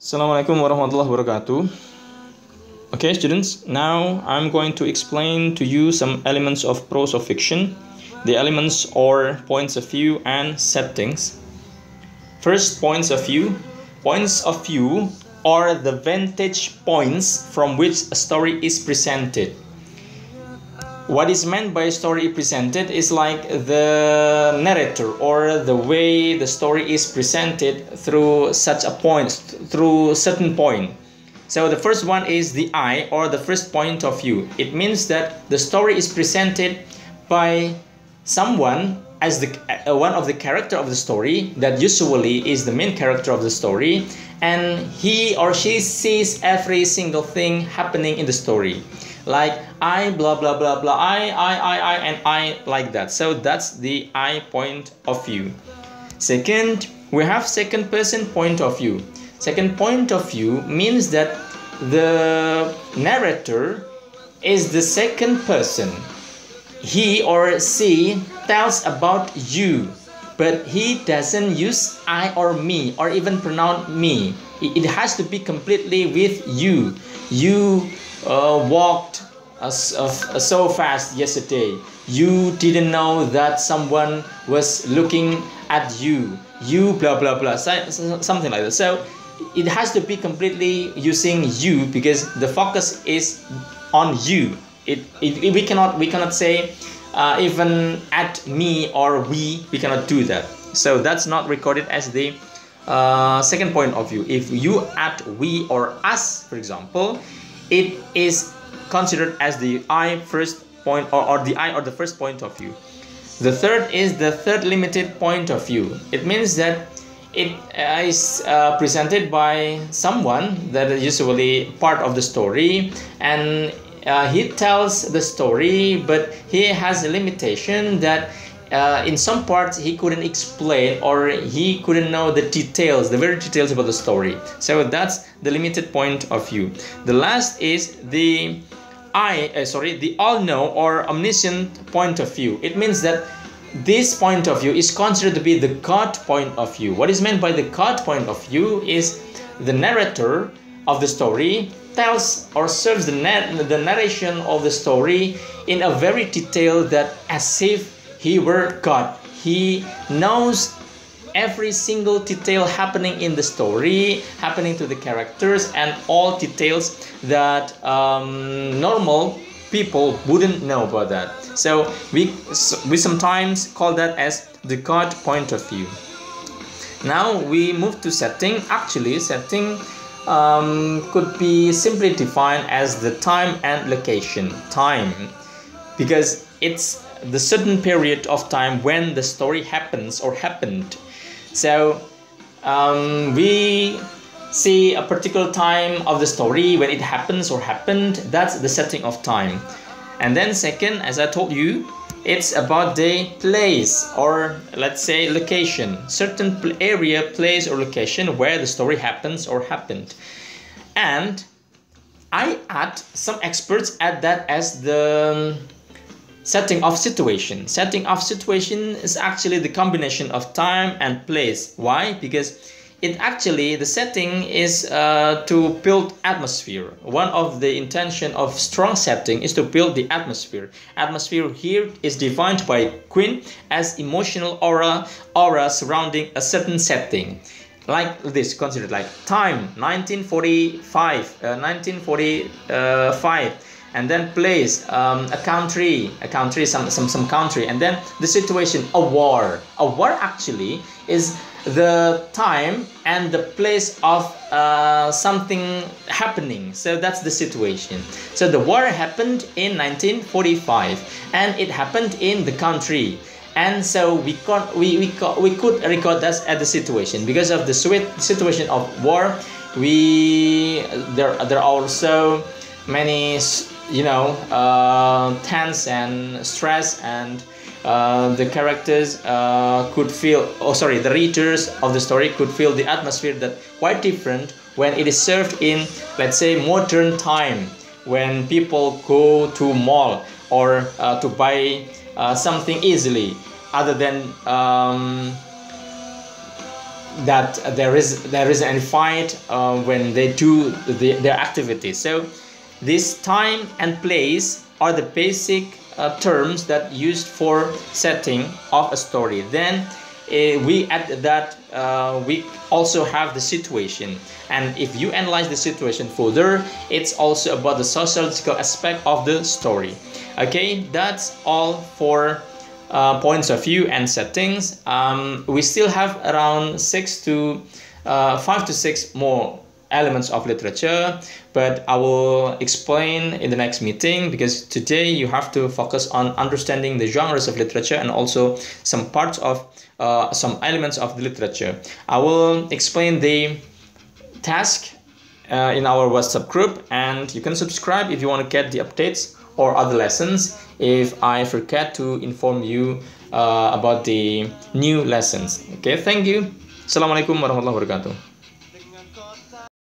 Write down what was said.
Assalamualaikum warahmatullahi wabarakatuh. Okay, students, now I'm going to explain to you some elements of prose of fiction, the elements or points of view and settings. First, points of view. Points of view are the vantage points from which a story is presented. What is meant by story presented is like the narrator or the way the story is presented through such a point, through certain point. So the first one is the eye or the first point of view. It means that the story is presented by someone as the one of the character of the story that usually is the main character of the story, and he or she sees every single thing happening in the story. Like I blah blah blah blah, I and I, like that. So that's the I point of view. Second, we have second person point of view. Second point of view means that the narrator is the second person. He or she tells about you, but he doesn't use I or me or even pronounce me. It has to be completely with you. You walked so fast yesterday. You didn't know that someone was looking at you. You blah blah blah, something like that. So it has to be completely using you because the focus is on you. We cannot say even at me or we cannot do that. So that's not recorded as the second point of view. If you add we or us, for example, it is considered as the I first point or the I or the first point of view. The third is the third limited point of view. It means that it is presented by someone that is usually part of the story, and he tells the story, but he has a limitation that in some parts he couldn't explain or he couldn't know the details, the very details about the story. So that's the limited point of view. The last is the the all-know or omniscient point of view. It means that this point of view is considered to be the God point of view. What is meant by the God point of view is the narrator of the story tells or serves the narration of the story in a very detail that as if he were God. He knows every single detail happening in the story, happening to the characters, and all details that normal people wouldn't know about that. So we sometimes call that as the God point of view. Now we move to setting. Actually, setting could be simply defined as the time and location. Time, because it's the certain period of time when the story happens or happened. So we see a particular time of the story when it happens or happened. That's the setting of time. And then second, as I told you, it's about the place or let's say location, certain area, place or location where the story happens or happened. And I add, some experts add that as the setting of situation. Setting of situation is actually the combination of time and place. Why? Because the setting is to build atmosphere. One of the intention of strong setting is to build the atmosphere. Atmosphere here is defined by Quinn as emotional aura surrounding a certain setting. Like this, consider like time 1945, and then place a country, some country, and then the situation, a war actually is the time and the place of something happening. So that's the situation. So the war happened in 1945 and it happened in the country, and so we could record that as the situation. Because of the situation of war, there are also many tense and stress, and the characters could feel, the readers of the story could feel the atmosphere that quite different when it is served in, let's say, modern time, when people go to mall or to buy something easily, other than that there is any fight when they do their activities. So this time and place are the basic terms that used for setting of a story. Then we add that we also have the situation, and if you analyze the situation further, it's also about the sociological aspect of the story. Okay, that's all for points of view and settings. We still have around 5 to 6 more elements of literature, but I will explain in the next meeting, because today you have to focus on understanding the genres of literature and also some parts of some elements of the literature. I will explain the task in our WhatsApp group, and you can subscribe if you want to get the updates or other lessons if I forget to inform you about the new lessons. Okay, thank you. Assalamualaikum warahmatullahi wabarakatuh.